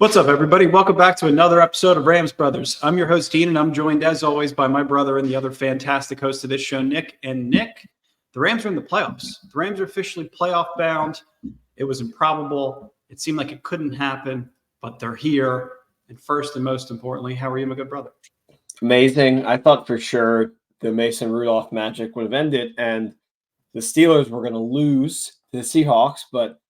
What's up, everybody? Welcome back to another episode of Rams Brothers. I'm your host, Dean, and I'm joined, as always, by my brother and the other fantastic host of this show, Nick. And Nick, the Rams are in the playoffs. The Rams are officially playoff bound. It was improbable. It seemed like it couldn't happen, but they're here. And first and most importantly, how are you, my good brother? Amazing. I thought for sure the Mason Rudolph magic would have ended and the Steelers were going to lose to the Seahawks, but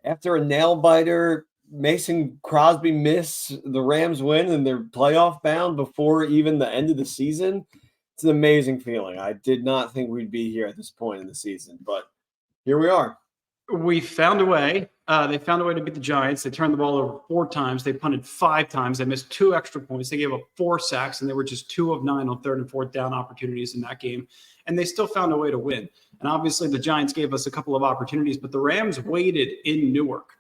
after a nail-biter, Mason Crosby miss, the Rams win, and they're playoff bound before even the end of the season. It's an amazing feeling. I did not think we'd be here at this point in the season, but here we are. We found a way. They found a way to beat the Giants. They turned the ball over 4 times. They punted 5 times. They missed 2 extra points. They gave up 4 sacks, and they were just 2 of 9 on 3rd and 4th down opportunities in that game. And they still found a way to win. And obviously, the Giants gave us a couple of opportunities, but the Rams waited in Newark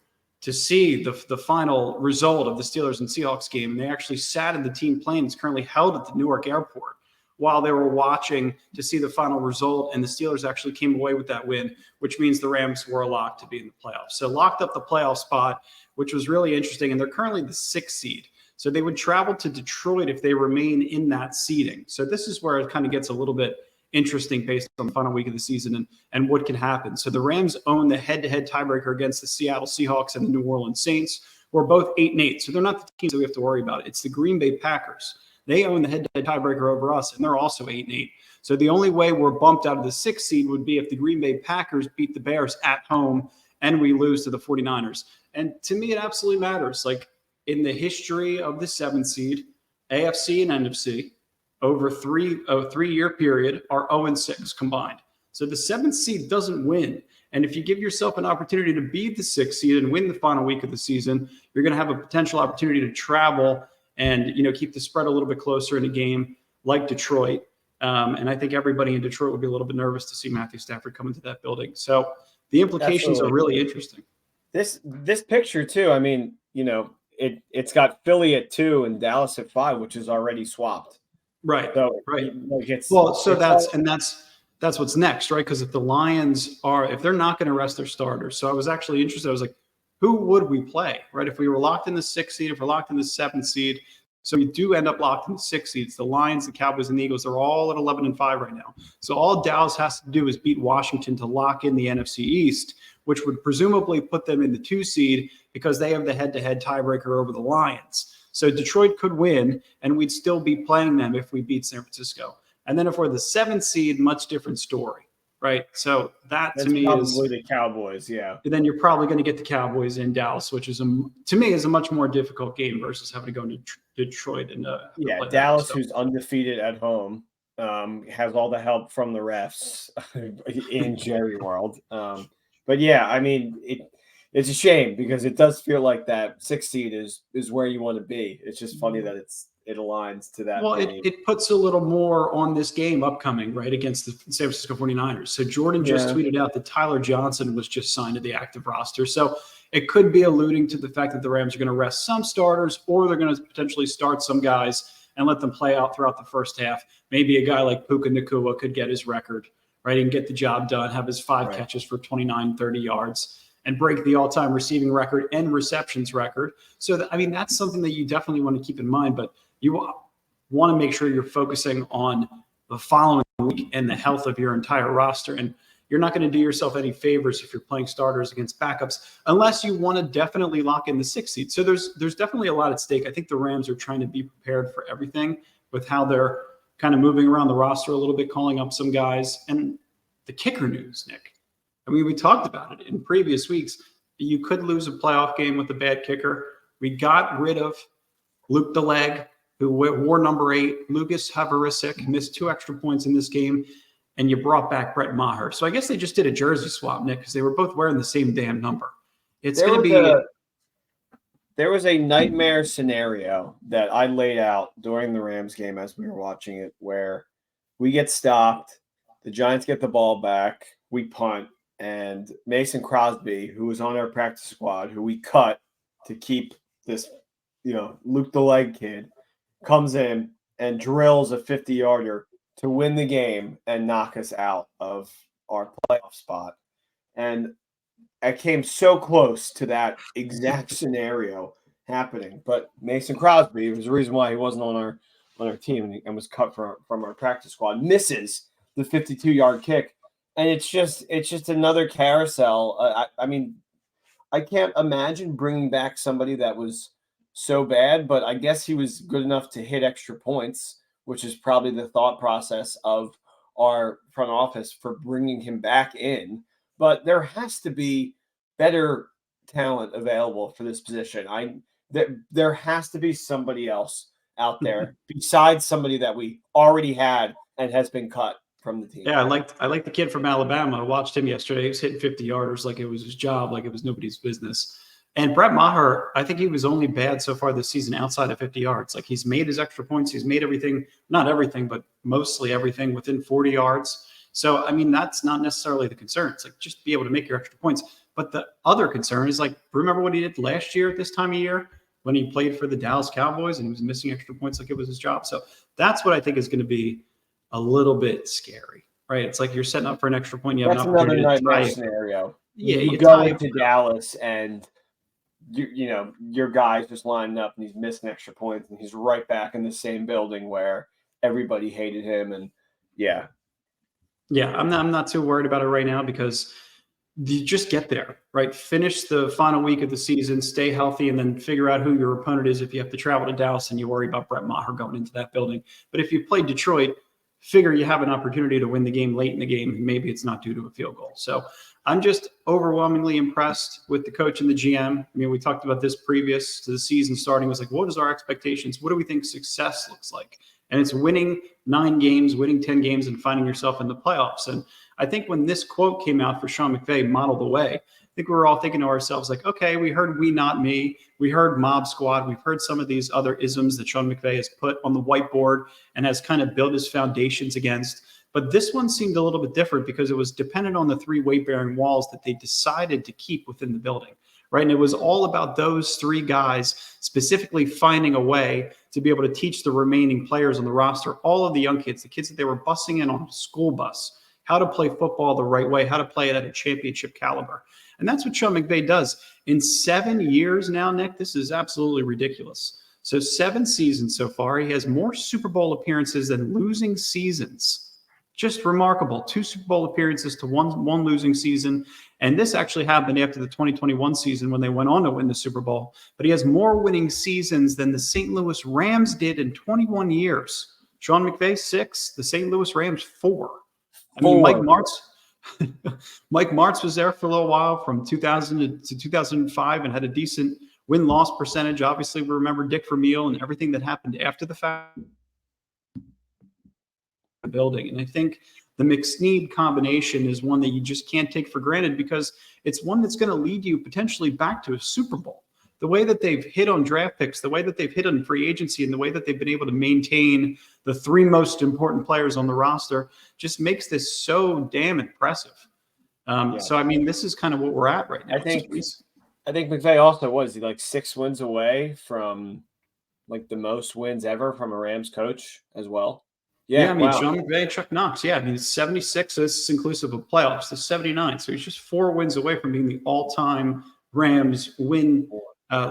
to see the final result of the Steelers and Seahawks game. And they actually sat in the team plane. It's currently held at the Newark airport while they were watching to see the final result. And the Steelers actually came away with that win, which means the Rams were a lock to be in the playoffs. So locked up the playoff spot, which was really interesting. And they're currently the 6th seed. So they would travel to Detroit if they remain in that seeding. So this is where it kind of gets a little bit interesting based on the final week of the season and what can happen. So the Rams own the head-to-head tiebreaker against the Seattle Seahawks and the New Orleans Saints, who are both 8-8. So they're not the teams that we have to worry about. It's the Green Bay Packers. They own the head-to-head tiebreaker over us, and they're also 8-8. So the only way we're bumped out of the 6th seed would be if the Green Bay Packers beat the Bears at home and we lose to the 49ers. And to me, it absolutely matters. Like in the history of the 7th seed, AFC and NFC, over a 3-year period are 0-6 combined. So the 7th seed doesn't win. And if you give yourself an opportunity to beat the 6th seed and win the final week of the season, you're going to have a potential opportunity to travel and keep the spread a little bit closer in a game like Detroit. And I think everybody in Detroit would be a little bit nervous to see Matthew Stafford come into that building. So the implications are really interesting. This picture too, I mean, it's got Philly at 2 and Dallas at 5, which is already swapped. Right. So, right. That's what's next, right? Because if the Lions if they're not going to rest their starters, so I was actually interested. I was like, who would we play, right? If we were locked in the 6th seed, if we're locked in the 7th seed, so we do end up locked in the 6th seeds. The Lions, the Cowboys, and the Eagles are all at 11-5 right now. So all Dallas has to do is beat Washington to lock in the NFC East, which would presumably put them in the 2 seed because they have the head-to-head tiebreaker over the Lions. So Detroit could win, and we'd still be playing them if we beat San Francisco. And then if we're the 7th seed, much different story, right? So that's to me probably the Cowboys, yeah. Then you're probably going to get the Cowboys in Dallas, which is to me is a much more difficult game versus having to go to Detroit and Dallas, who's undefeated at home, has all the help from the refs in Jerry World. But yeah, I mean it's a shame because it does feel like that 6th seed is where you want to be. It's just funny that it aligns to that. Well, it puts a little more on this game upcoming, right, against the San Francisco 49ers. So Jordan just tweeted out that Tyler Johnson was just signed to the active roster. So it could be alluding to the fact that the Rams are going to rest some starters or they're going to potentially start some guys and let them play out throughout the first half. Maybe a guy like Puka Nacua could get his record, right, and get the job done, have his 5 catches for 29, 30 yards. And break the all-time receiving record and receptions record. So, that's something that you definitely want to keep in mind. But you want to make sure you're focusing on the following week and the health of your entire roster. And you're not going to do yourself any favors if you're playing starters against backups, unless you want to definitely lock in the 6th seed. So there's definitely a lot at stake. I think the Rams are trying to be prepared for everything with how they're kind of moving around the roster a little bit, calling up some guys. And the kicker news, Nick. We talked about it in previous weeks. You could lose a playoff game with a bad kicker. We got rid of Luke DeLeg, who wore number 8. Lucas Havarisic missed 2 extra points in this game, and you brought back Brett Maher. So I guess they just did a jersey swap, Nick, because they were both wearing the same damn number. There was a nightmare scenario that I laid out during the Rams game as we were watching it, where we get stopped, the Giants get the ball back, we punt, and Mason Crosby, who was on our practice squad, who we cut to keep this, Luke DeLeg kid, comes in and drills a 50-yarder to win the game and knock us out of our playoff spot. And I came so close to that exact scenario happening. But Mason Crosby was the reason why he wasn't on our team and was cut from our practice squad. Misses the 52-yard kick, and it's just another carousel. I mean, I can't imagine bringing back somebody that was so bad, but I guess he was good enough to hit extra points, which is probably the thought process of our front office for bringing him back in. But there has to be better talent available for this position. There has to be somebody else out there besides somebody that we already had and has been cut from the team. Yeah, I like the kid from Alabama. I watched him yesterday. He was hitting 50-yarders like it was his job, like it was nobody's business. And Brett Maher, I think he was only bad so far this season outside of 50 yards. Like he's made his extra points. He's made everything, not everything, but mostly everything within 40 yards. So, I mean, that's not necessarily the concern. It's like just be able to make your extra points. But the other concern is like, remember what he did last year at this time of year when he played for the Dallas Cowboys and he was missing extra points like it was his job. So that's what I think is going to be a little bit scary, right? It's like you're setting up for an extra point. You have That's an opportunity another to tie nightmare it. scenario. Yeah, you go into Dallas and you know your guy's just lining up and he's missing extra points and he's right back in the same building where everybody hated him. And yeah, I'm not too worried about it right now because you just get there, right? Finish the final week of the season, stay healthy, and then figure out who your opponent is if you have to travel to Dallas and you worry about Brett Maher going into that building. But if you play Detroit, figure you have an opportunity to win the game late in the game. Maybe it's not due to a field goal. So I'm just overwhelmingly impressed with the coach and the GM. I mean, we talked about this previous to the season starting. It was like, what is our expectations? What do we think success looks like? And it's winning 9 games, winning 10 games, and finding yourself in the playoffs. And I think when this quote came out for Sean McVay, modeled the way, I think we were all thinking to ourselves, like, okay, we heard we, not me. We heard mob squad. We've heard some of these other isms that Sean McVay has put on the whiteboard and has kind of built his foundations against. But this one seemed a little bit different because it was dependent on the 3 weight-bearing walls that they decided to keep within the building, right? And it was all about those 3 guys specifically finding a way to be able to teach the remaining players on the roster, all of the young kids, the kids that they were busing in on a school bus, how to play football the right way, how to play it at a championship caliber. And that's what Sean McVay does. In 7 years now, Nick, this is absolutely ridiculous. So 7 seasons so far, he has more Super Bowl appearances than losing seasons. Just remarkable. 2 Super Bowl appearances to one losing season. And this actually happened after the 2021 season when they went on to win the Super Bowl. But he has more winning seasons than the St. Louis Rams did in 21 years. Sean McVay, 6. The St. Louis Rams, 4. I mean, Mike Martz was there for a little while from 2000 to 2005 and had a decent win-loss percentage. Obviously, we remember Dick Vermeil and everything that happened after the fact. Building. And I think the McSnead combination is one that you just can't take for granted because it's one that's going to lead you potentially back to a Super Bowl. The way that they've hit on draft picks, the way that they've hit on free agency, and the way that they've been able to maintain the 3 most important players on the roster just makes this so damn impressive. So, I mean, this is kind of what we're at right now. I think McVay also was like 6 wins away from like the most wins ever from a Rams coach as well. Yeah, I mean, wow. Sean McVay and Chuck Knox. Yeah, I mean, it's 76, so this is inclusive of playoffs. It's 79, so he's just 4 wins away from being the all-time Rams win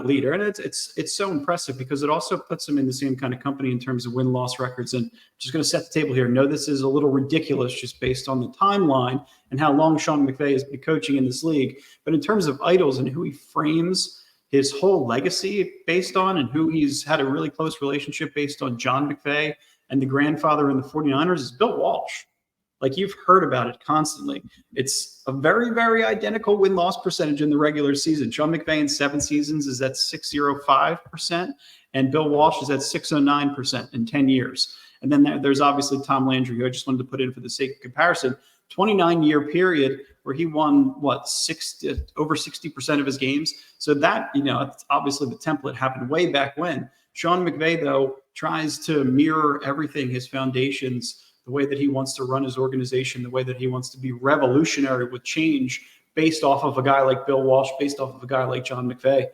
leader. And it's so impressive because it also puts him in the same kind of company in terms of win-loss records. And just going to set the table here. No, this is a little ridiculous just based on the timeline and how long Sean McVay has been coaching in this league. But in terms of idols and who he frames his whole legacy based on and who he's had a really close relationship based on, John McVay and the grandfather in the 49ers, is Bill Walsh. Like, you've heard about it constantly. It's a very, very identical win-loss percentage in the regular season. Sean McVay in 7 seasons is at 605%, and Bill Walsh is at 609% in 10 years. And then there's obviously Tom Landry, who I just wanted to put in for the sake of comparison. 29-year period where he won, over 60% of his games. So that, it's obviously the template happened way back when. Sean McVay, though, tries to mirror everything, his foundations, the way that he wants to run his organization, the way that he wants to be revolutionary with change based off of a guy like Bill Walsh, based off of a guy like John McVay.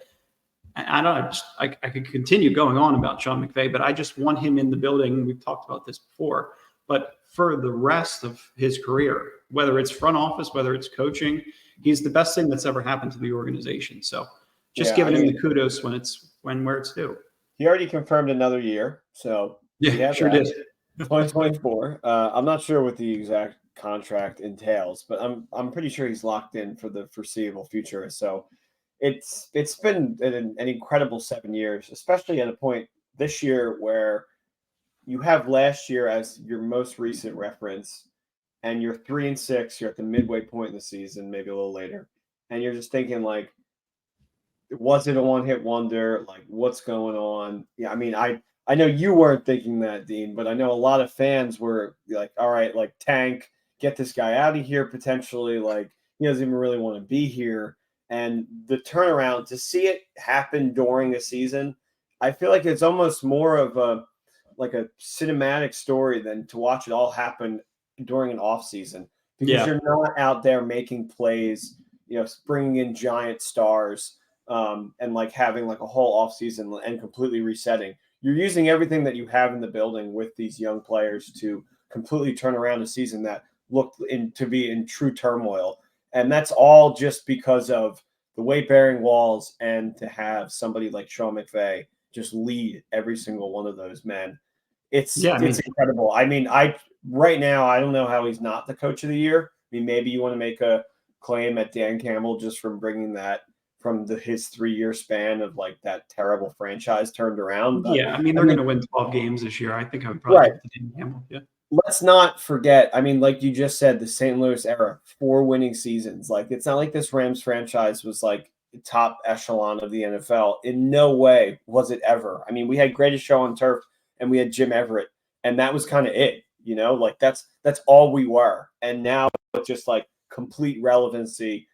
I could continue going on about Sean McVay, but I just want him in the building. We've talked about this before, but for the rest of his career, whether it's front office, whether it's coaching, he's the best thing that's ever happened to the organization. So just giving him the kudos when it's when where it's due. He already confirmed another year, so Yeah, sure did. 2024. I'm not sure what the exact contract entails, but I'm pretty sure he's locked in for the foreseeable future. So it's been an incredible 7 years, especially at a point this year where you have last year as your most recent reference, and you're 3-6. You're at the midway point in the season, maybe a little later, and you're just thinking like, was it a one-hit wonder? Like, what's going on? Yeah, I mean, I know you weren't thinking that, Dean, but I know a lot of fans were like, all right, like, tank, get this guy out of here potentially. Like, he doesn't even really want to be here. And the turnaround, to see it happen during a season, I feel like it's almost more of a cinematic story than to watch it all happen during an off season, because you're not out there making plays, bringing in giant stars, and like having like a whole off season and completely resetting. You're using everything that you have in the building with these young players to completely turn around a season that looked to be in true turmoil. And that's all just because of the weight-bearing walls, and to have somebody like Sean McVay just lead every single one of those men. It's incredible. I mean, right now, I don't know how he's not the coach of the year. I mean, maybe you want to make a claim at Dan Campbell just from bringing that from his 3-year span of like that terrible franchise turned around. But, I mean, they're going to win 12 games this year. I think I would probably give it to Dan Campbell. Yeah. Let's not forget, I mean, like you just said, the St. Louis era, 4 winning seasons. Like, it's not like this Rams franchise was like the top echelon of the NFL. In no way was it ever. I mean, we had Greatest Show on Turf, and we had Jim Everett, and that was kind of it, like that's all we were. And now it's just like complete relevancy,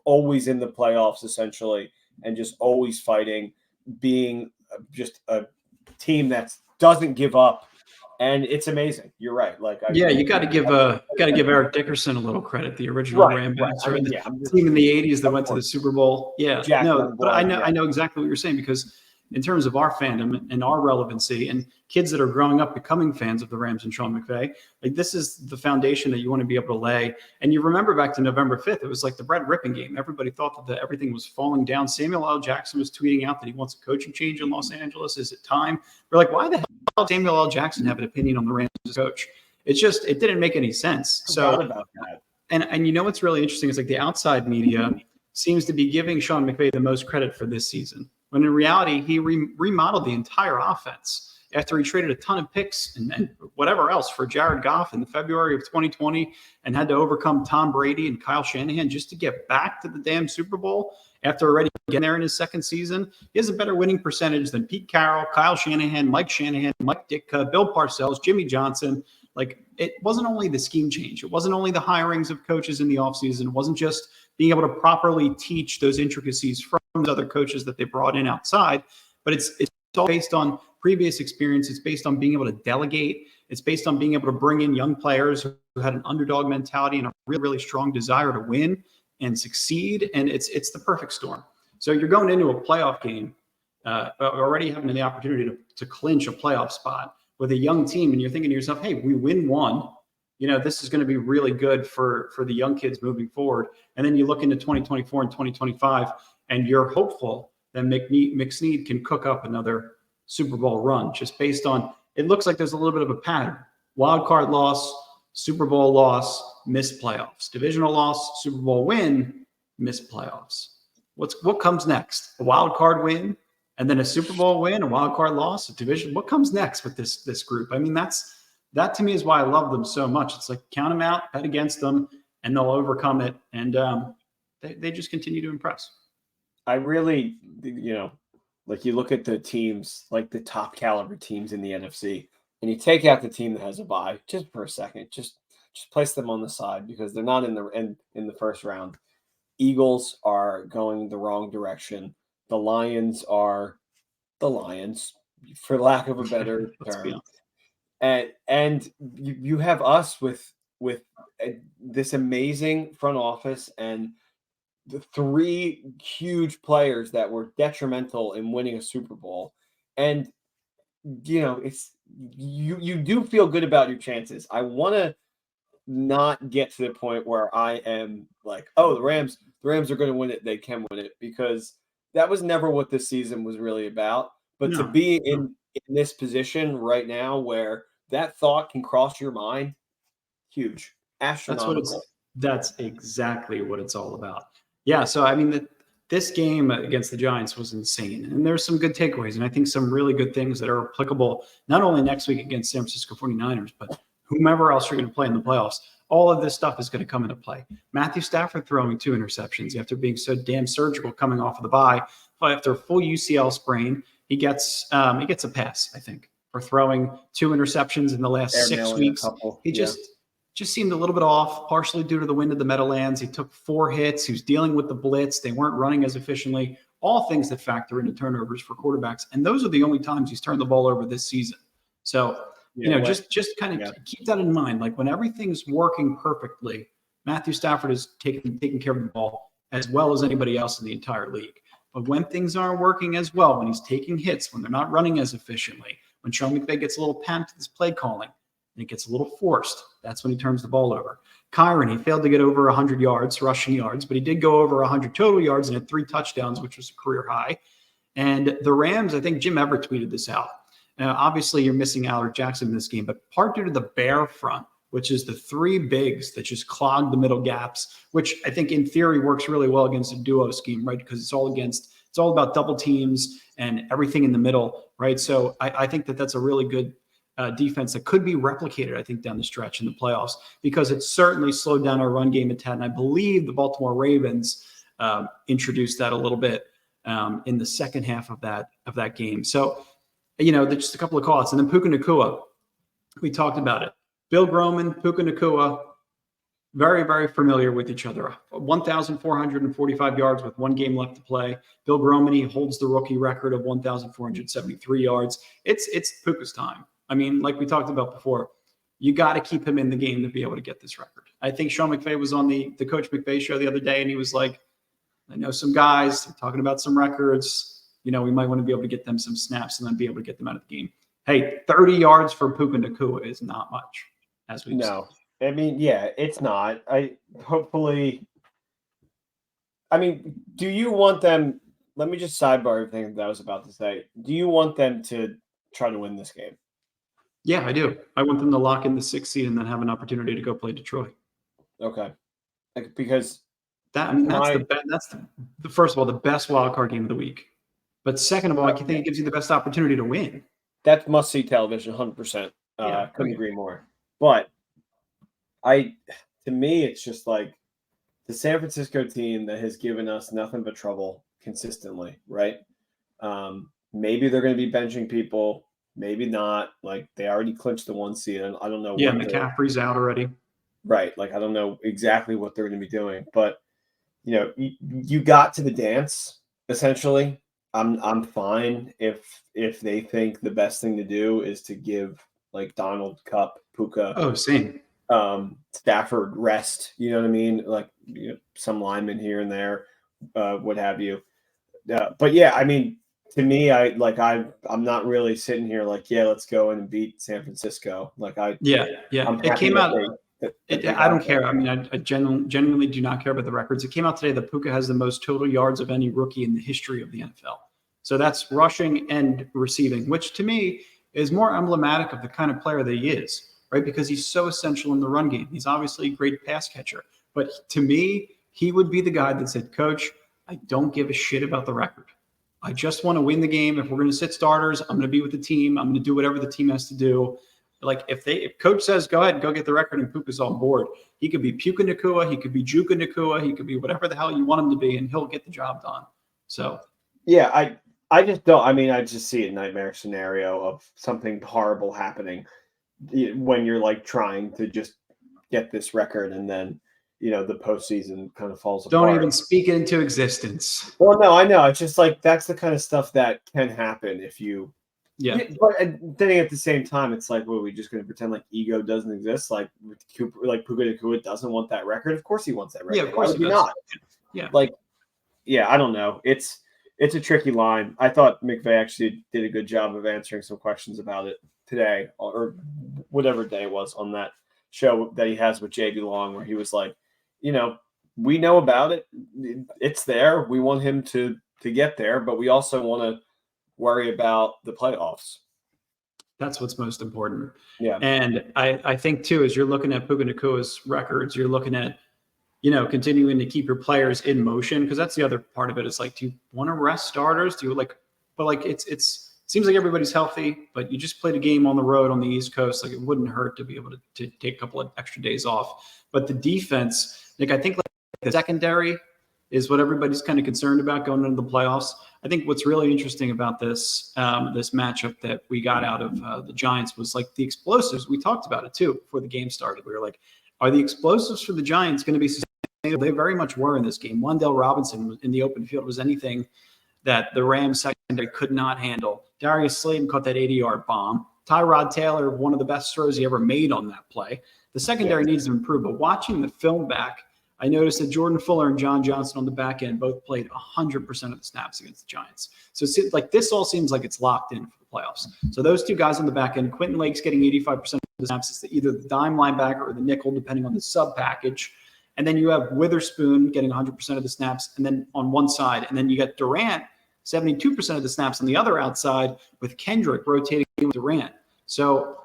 always in the playoffs essentially, and just always fighting, being just a team that doesn't give up. And it's amazing. You're right. Like, you got to give Eric Dickerson a little credit, the original Ram bouncer, the team in the '80s that went to the Super Bowl. Yeah, but I know exactly what you're saying, because in terms of our fandom and our relevancy and kids that are growing up becoming fans of the Rams and Sean McVay, like, this is the foundation that you want to be able to lay. And you remember back to November 5th, it was like the Brett Rippon game. Everybody thought that everything was falling down. Samuel L. Jackson was tweeting out that he wants a coaching change in Los Angeles. Is it time? We're like, why the hell does Samuel L. Jackson have an opinion on the Rams coach? It didn't make any sense. So, about that. And what's really interesting is like the outside media seems to be giving Sean McVay the most credit for this season, when in reality, he remodeled the entire offense after he traded a ton of picks and whatever else for Jared Goff in February of 2020, and had to overcome Tom Brady and Kyle Shanahan just to get back to the damn Super Bowl after already getting there in his second season. He has a better winning percentage than Pete Carroll, Kyle Shanahan, Mike Ditka, Bill Parcells, Jimmy Johnson. Like, it wasn't only the scheme change. It wasn't only the hirings of coaches in the offseason. It wasn't just being able to properly teach those intricacies from those other coaches that they brought in outside, but it's all based on previous experience. It's based on being able to delegate. It's based on being able to bring in young players who had an underdog mentality and a really, really strong desire to win and succeed. And it's the perfect storm. So you're going into a playoff game, already having the opportunity to clinch a playoff spot with a young team, and you're thinking to yourself, hey, we win one, this is going to be really good for the young kids moving forward. And then you look into 2024 and 2025, and you're hopeful that McSnead can cook up another Super Bowl run, just based on, it looks like there's a little bit of a pattern. Wild card loss, Super Bowl loss, missed playoffs. Divisional loss, Super Bowl win, missed playoffs. What comes next? A wild card win, and then a Super Bowl win, a wild card loss, a division. What comes next with this group? I mean, that to me is why I love them so much. It's like, count them out, bet against them, and they'll overcome it. And they just continue to impress. I really, like, you look at the teams, like the top caliber teams in the NFC, and you take out the team that has a bye just for a second, just place them on the side, because they're not in the first round. Eagles are going the wrong direction. The Lions are the Lions, for lack of a better term. And you have us with this amazing front office and the 3 huge players that were detrimental in winning a Super Bowl. And it's you do feel good about your chances. I want to not get to the point where I am like, oh, the Rams are going to win it, they can win it, because that was never what this season was really about. But to No, be no. in this position right now where that thought can cross your mind, huge, That's what astronomical. that's exactly what it's all about. Yeah. So, I mean, this game against the Giants was insane. And there's some good takeaways. And I think some really good things that are applicable not only next week against San Francisco 49ers, but whomever else you're going to play in the playoffs. All of this stuff is going to come into play. Matthew Stafford throwing 2 interceptions after being so damn surgical coming off of the bye. After a full UCL sprain, he gets a pass, I think, for throwing 2 interceptions in the last 6 Airmailing a weeks. couple. He just seemed a little bit off, partially due to the wind of the Meadowlands. He took 4 hits. He was dealing with the blitz. They weren't running as efficiently. All things that factor into turnovers for quarterbacks. And those are the only times he's turned the ball over this season. So, just kind of keep that in mind. Like when everything's working perfectly, Matthew Stafford is taking care of the ball as well as anybody else in the entire league. But when things aren't working as well, when he's taking hits, when they're not running as efficiently, when Sean McVay gets a little panicked with his play calling, and it gets a little forced, that's when he turns the ball over. Kyron, he failed to get over 100 yards, rushing yards, but he did go over 100 total yards and had 3 touchdowns, which was a career high. And the Rams, I think Jim Everett tweeted this out. Now, obviously, you're missing Alec Jackson in this game, but part due to the Bear front, which is the 3 bigs that just clog the middle gaps, which I think in theory works really well against a duo scheme, right? Because it's all about double teams and everything in the middle, right? So I think that's a really good defense that could be replicated, I think, down the stretch in the playoffs, because it certainly slowed down our run game a tad. And I believe the Baltimore Ravens introduced that a little bit in the second half of that game. So, just a couple of calls. And then Puka Nacua, we talked about it. Bill Groman, Puka Nacua, very, very familiar with each other. 1,445 yards with 1 game left to play. Bill Groman, he holds the rookie record of 1,473 yards. It's Puka's time. I mean, like we talked about before, you got to keep him in the game to be able to get this record. I think Sean McVay was on the Coach McVay show the other day, and he was like, I know some guys talking about some records. We might want to be able to get them some snaps and then be able to get them out of the game. Hey, 30 yards for Puka Nacua is not much, as we've seen. I mean, yeah, it's not. Do you want them? Let me just sidebar everything that I was about to say. Do you want them to try to win this game? Yeah, I do. I want them to lock in the 6th seed and then have an opportunity to go play Detroit. Okay, because that's the first of all, the best wild card game of the week. But second of all, I think it gives you the best opportunity to win. That's must-see television, 100%. Couldn't agree more. But to me, it's just like the San Francisco team that has given us nothing but trouble consistently, right? Maybe they're going to be benching people, maybe not. Like they already clinched the 1 seed. I don't know. Yeah, McCaffrey's out already. Right. Like I don't know exactly what they're going to be doing, but you got to the dance essentially. I'm fine if they think the best thing to do is to give like Donald, Cup, Puka, same. Stafford rest. You know what I mean? Like some linemen here and there, what have you. But yeah, I mean, to me, I'm not really sitting here like, yeah, let's go in and beat San Francisco. It came out. I don't care. I mean, I genuinely do not care about the records. It came out today that Puka has the most total yards of any rookie in the history of the NFL. So that's rushing and receiving, which to me is more emblematic of the kind of player that he is, right? Because he's so essential in the run game. He's obviously a great pass catcher. But to me, he would be the guy that said, Coach, I don't give a shit about the record. I just want to win the game. If we're going to sit starters, I'm going to be with the team. I'm going to do whatever the team has to do. Like if Coach says, go ahead and go get the record and Puka's on board, he could be Puka Nacua, he could be Juka Nacua, he could be whatever the hell you want him to be, and he'll get the job done. So yeah, I just don't. I mean, I just see a nightmare scenario of something horrible happening when you're like trying to just get this record, and then the postseason kind of falls apart. Don't even speak it into existence. Well, no, I know. It's just like that's the kind of stuff that can happen if you. Yeah, but then at the same time, it's like, well, are we just going to pretend like ego doesn't exist? Like Puka Nacua doesn't want that record. Of course, he wants that record. Yeah, of course he does. Not. Yeah, I don't know. It's a tricky line. I thought McVay actually did a good job of answering some questions about it today, or whatever day it was on that show that he has with JB Long, where he was like, we know about it. It's there. We want him to to get there, but we also want to worry about the playoffs. That's what's most important. Yeah. And I think too, as you're looking at Puka Nacua's records, you're looking at, continuing to keep your players in motion, because that's the other part of it. It's like, do you want to rest starters? It seems like everybody's healthy, but you just played a game on the road on the East Coast. Like, it wouldn't hurt to be able to take a couple of extra days off. But the defense, Nick, I think like the secondary is what everybody's kind of concerned about going into the playoffs. I think what's really interesting about this this matchup that we got out of the Giants was like the explosives. We talked about it too before the game started. We were like, are the explosives for the Giants going to be sustainable? They very much were in this game. Wan'Dale Robinson in the open field was anything that the Rams secondary could not handle. Darius Slayton caught that 80-yard bomb. Tyrod Taylor, one of the best throws he ever made on that play. The secondary needs to improve, but watching the film back, I noticed that Jordan Fuller and John Johnson on the back end both played 100% of the snaps against the Giants. So it's like this all seems like it's locked in for the playoffs. So those two guys on the back end, Quentin Lake's getting 85% of the snaps. It's either the dime linebacker or the nickel, depending on the sub package. And then you have Witherspoon getting 100% of the snaps, and then on one side, and then you got Durant 72% of the snaps on the other outside, with Kendrick rotating with Durant. So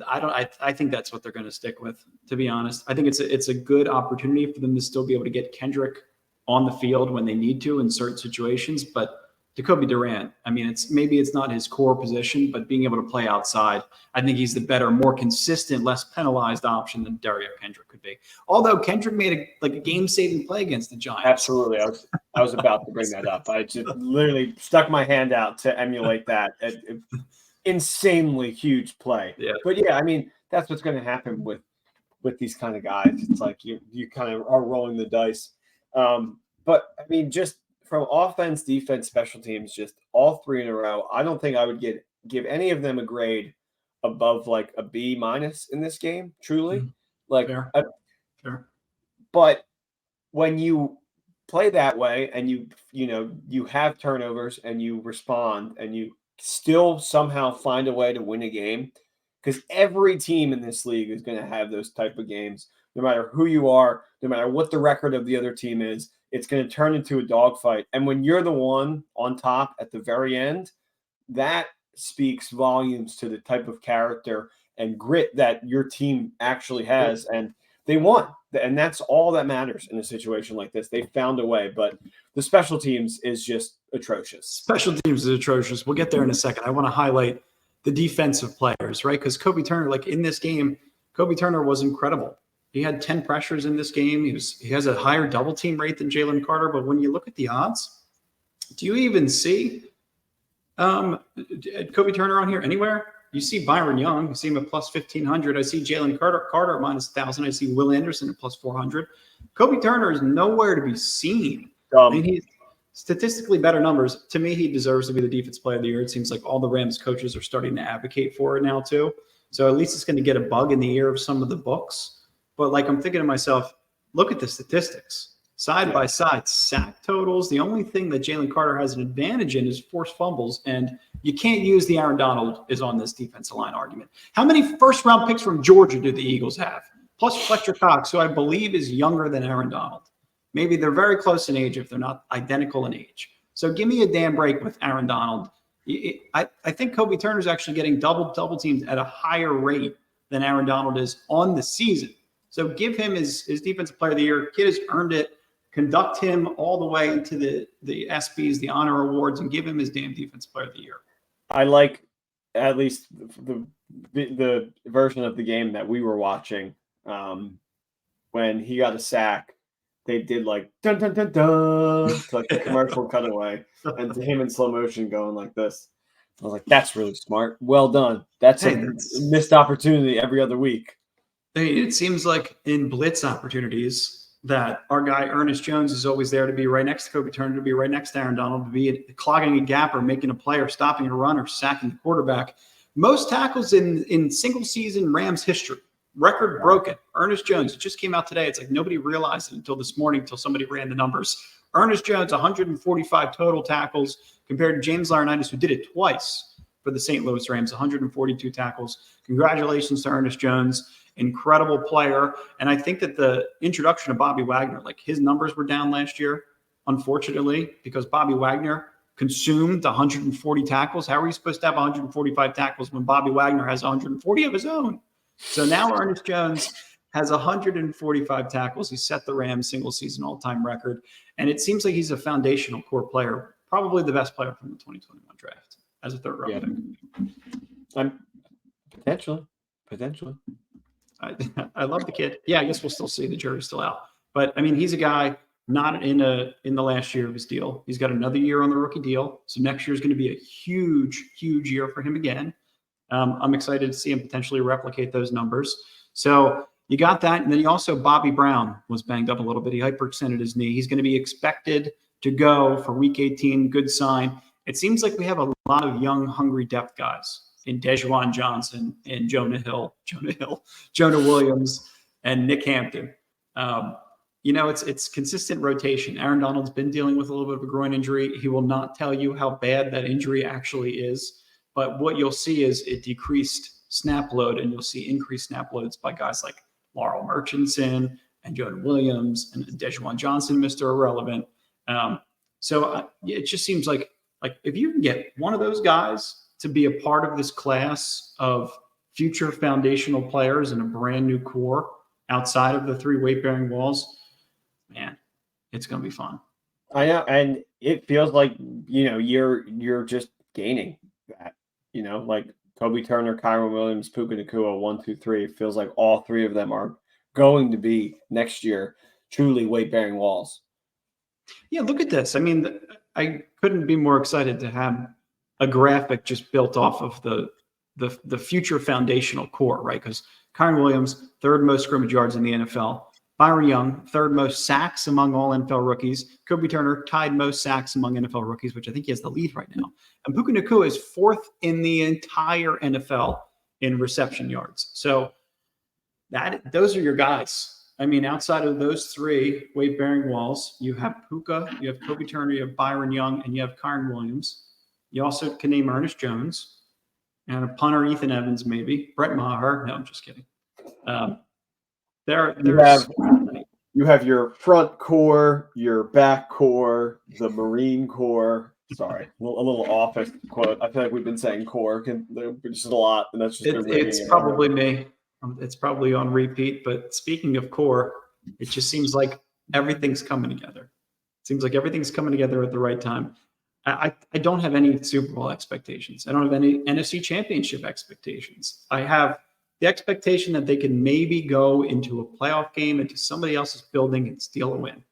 I think that's what they're going to stick with, to be honest. I think it's a good opportunity for them to still be able to get Kendrick on the field when they need to in certain situations. But Jacoby Durant, I mean, it's not his core position, but being able to play outside, I think he's the better, more consistent, less penalized option than Dario Kendrick could be. Although Kendrick made a game-saving play against the Giants. Absolutely. I was about to bring that up. I just literally stuck my hand out to emulate that. Insanely huge play. Yeah. But yeah, I mean, that's what's going to happen with these kind of guys. It's like you kind of are rolling the dice. But I mean, just from offense, defense, special teams, just all three in a row, I don't think I would give any of them a grade above like a B- in this game, truly. Mm-hmm. Like Fair. But when you play that way and you have turnovers and you respond and you still somehow find a way to win a game, because every team in this league is going to have those type of games, no matter who you are, no matter what the record of the other team is, it's going to turn into a dogfight. And when you're the one on top at the very end, that speaks volumes to the type of character and grit that your team actually has. And they won. And that's all that matters in a situation like this. They found a way, but the special teams is just atrocious. Special teams is atrocious. We'll get there in a second. I want to highlight the defensive players, right? Because Kobe Turner, like in this game, Kobe Turner was incredible. He had 10 pressures in this game. He has a higher double team rate than Jalen Carter. But when you look at the odds, do you even see Kobe Turner on here anywhere? You see Byron Young. You see him at plus 1,500. I see Jalen Carter at minus 1,000. I see Will Anderson at plus 400. Kobe Turner is nowhere to be seen. I mean, he's statistically better numbers. To me, he deserves to be the defense player of the year. It seems like all the Rams coaches are starting to advocate for it now too. So at least it's going to get a bug in the ear of some of the books. But like, I'm thinking to myself, look at the statistics. Side by side, sack totals. The only thing that Jalen Carter has an advantage in is forced fumbles, and you can't use the Aaron Donald is on this defensive line argument. How many first-round picks from Georgia do the Eagles have? Plus Fletcher Cox, who I believe is younger than Aaron Donald. Maybe they're very close in age if they're not identical in age. So give me a damn break with Aaron Donald. I think Kobe Turner's actually getting double teamed at a higher rate than Aaron Donald is on the season. So give him his defensive player of the year. Kid has earned it. Conduct him all the way into the ESPYs, the honor awards, and give him his damn defensive player of the year. I like at least the version of the game that we were watching when he got a sack. They did like dun dun dun dun, like a commercial cutaway, and him in slow motion going like this. I was like, "That's really smart. Well done. That's a missed opportunity every other week." It seems like in blitz opportunities that our guy Ernest Jones is always there to be right next to Kobe Turner, to be right next to Aaron Donald, to be clogging a gap or making a play or stopping a run or sacking the quarterback. Most tackles in single season Rams history. Record broken. Ernest Jones. It just came out today. It's like nobody realized it until this morning, until somebody ran the numbers. Ernest Jones, 145 total tackles compared to James Laurinaitis, who did it twice for the St. Louis Rams, 142 tackles. Congratulations to Ernest Jones. Incredible player. And I think that the introduction of Bobby Wagner, like his numbers were down last year unfortunately, because Bobby Wagner consumed 140 tackles. How are you supposed to have 145 tackles when Bobby Wagner has 140 of his own? So now Ernest Jones has 145 tackles. He set the Rams single season all-time record. And it seems like he's a foundational core player, probably the best player from the 2021 draft as a third round pick. Potentially. I love the kid. Yeah, I guess we'll still see. The jury's still out. But I mean, he's a guy not in the last year of his deal. He's got another year on the rookie deal. So next year is going to be a huge, huge year for him again. I'm excited to see him potentially replicate those numbers. So you got that. And then Bobby Brown was banged up a little bit. He hyperextended his knee. He's going to be expected to go for week 18. Good sign. It seems like we have a lot of young, hungry depth guys in Dejuan Johnson and Jonah Williams, and Nick Hampton. It's consistent rotation. Aaron Donald's been dealing with a little bit of a groin injury. He will not tell you how bad that injury actually is, but what you'll see is it decreased snap load, and you'll see increased snap loads by guys like Laurel Murchison and Jonah Williams and Dejuan Johnson, Mr. Irrelevant. It just seems like if you can get one of those guys to be a part of this class of future foundational players in a brand new core outside of the three weight-bearing walls, man, it's going to be fun. I know, and it feels like, you're just gaining that, like Kobe Turner, Kyron Williams, Puka Nacua, 1, 2, 3. It feels like all three of them are going to be next year truly weight-bearing walls. Yeah, look at this. I mean, I couldn't be more excited to have a graphic just built off of the future foundational core, right? Because Kyron Williams, third most scrimmage yards in the NFL. Byron Young, third most sacks among all NFL rookies. Kobe Turner tied most sacks among NFL rookies, which I think he has the lead right now. And Puka Nacua is fourth in the entire NFL in reception yards. So those are your guys. I mean, outside of those three weight-bearing walls, you have Puka, you have Kobe Turner, you have Byron Young, and you have Kyron Williams. You also can name Ernest Jones and a punter, Ethan Evans, maybe. Brett Maher. No, I'm just kidding. You have your front core, your back core, the Marine Corps. Sorry, a little office quote. I feel like we've been saying core, just a lot, and that's just it's probably me. It's probably on repeat. But speaking of core, it just seems like everything's coming together. It seems like everything's coming together at the right time. I don't have any Super Bowl expectations. I don't have any NFC Championship expectations. I have the expectation that they can maybe go into a playoff game, into somebody else's building, and steal a win.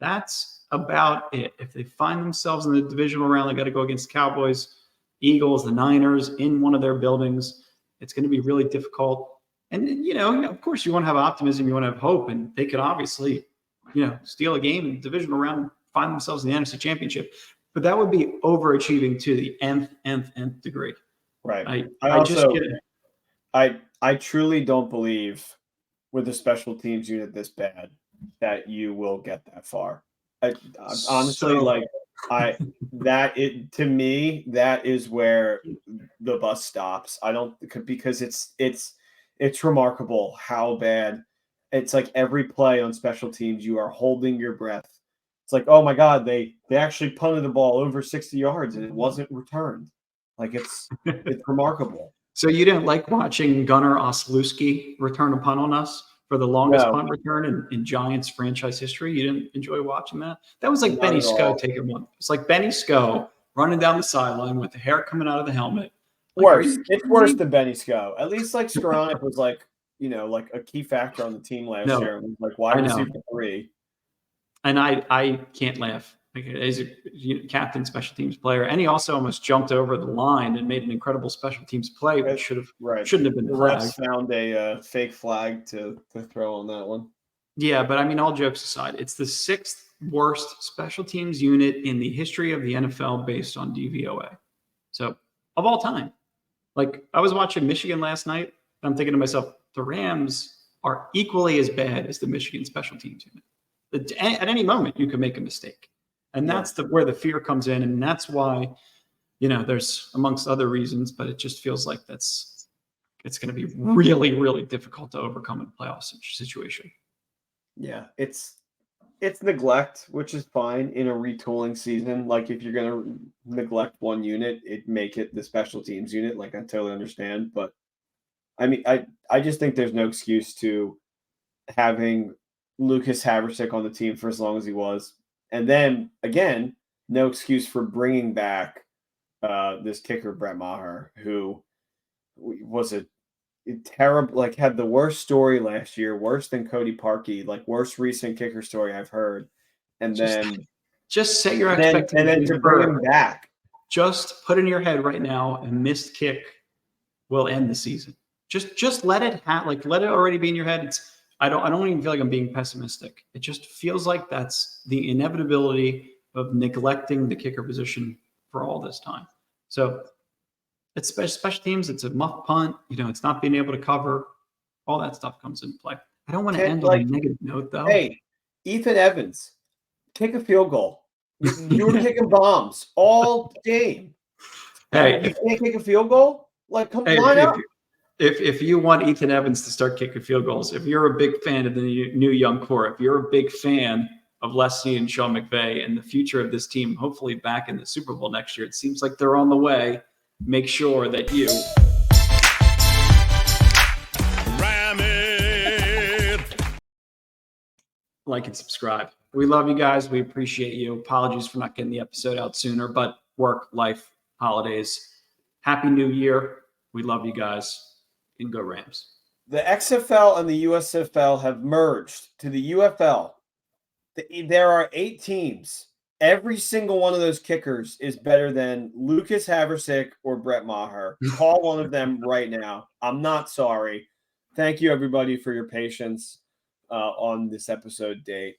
That's about it. If they find themselves in the divisional round, they got to go against the Cowboys, Eagles, the Niners in one of their buildings. It's going to be really difficult. And, of course, you want to have optimism. You want to have hope. And they could obviously, steal a game in the divisional round, find themselves in the NFC Championship. But that would be overachieving to the nth degree. Right. I truly don't believe with a special teams unit this bad that you will get that far. Honestly, to me, that is where the bus stops. Because it's remarkable how bad. It's like every play on special teams, you are holding your breath. It's like, oh my God, they actually punted the ball over 60 yards and it wasn't returned. Like it's remarkable. So you didn't like watching Gunnar Oslowski return a punt on us for the longest punt return in Giants franchise history? You didn't enjoy watching that? That was like Benny Sco taking one. It's like Benny Sco running down the sideline with the hair coming out of the helmet. Worse. It's worse than Benny Sco. At least like Skoranek was like a key factor on the team last year. And was like wide receiver 3. And I can't laugh. He's a captain special teams player, and he also almost jumped over the line and made an incredible special teams play, which shouldn't have been the refs found a fake flag to throw on that one. Yeah, but I mean, all jokes aside, it's the 6th worst special teams unit in the history of the NFL based on DVOA. So of all time, like I was watching Michigan last night, and I'm thinking to myself, the Rams are equally as bad as the Michigan special teams unit. At any moment, you can make a mistake. And that's where the fear comes in. And that's why, there's amongst other reasons, but it just feels like it's going to be really, really difficult to overcome in a playoff situation. Yeah, it's it's neglect, which is fine in a retooling season. Like if you're gonna neglect one unit, make it the special teams unit. Like I totally understand, but I mean, I just think there's no excuse to having Lucas Haversick on the team for as long as he was, and then again, no excuse for bringing back this kicker Brett Maher, who was a terrible, like had the worst story last year, worse than Cody Parkey, like worst recent kicker story I've heard. And just set your expectations. And then to bring him back. Just put in your head right now, a missed kick will end the season. Just let it let it already be in your head. I don't even feel like I'm being pessimistic. It just feels like that's the inevitability of neglecting the kicker position for all this time. So it's special teams. It's a muff punt. It's not being able to cover. All that stuff comes into play. I don't want to end on a negative note, though. Hey, Ethan Evans, kick a field goal. You were kicking bombs all game. Hey, you can't kick a field goal? Like, come on out. If you want Ethan Evans to start kicking field goals, if you're a big fan of the new young core, if you're a big fan of Les Snead and Sean McVay and the future of this team, hopefully back in the Super Bowl next year, it seems like they're on the way. Make sure that you ram it. Like and subscribe. We love you guys. We appreciate you. Apologies for not getting the episode out sooner, but work, life, holidays. Happy New Year. We love you guys. And go Rams. The XFL and the USFL have merged to the UFL. There are 8 teams. Every single one of those kickers is better than Lucas Haversick or Brett Maher. Call one of them right now. I'm not sorry. Thank you, everybody, for your patience on this episode date.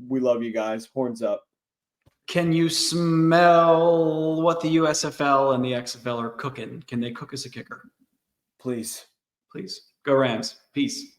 We love you guys. Horns up. Can you smell what the USFL and the XFL are cooking? Can they cook us a kicker? Please. Go Rams. Peace.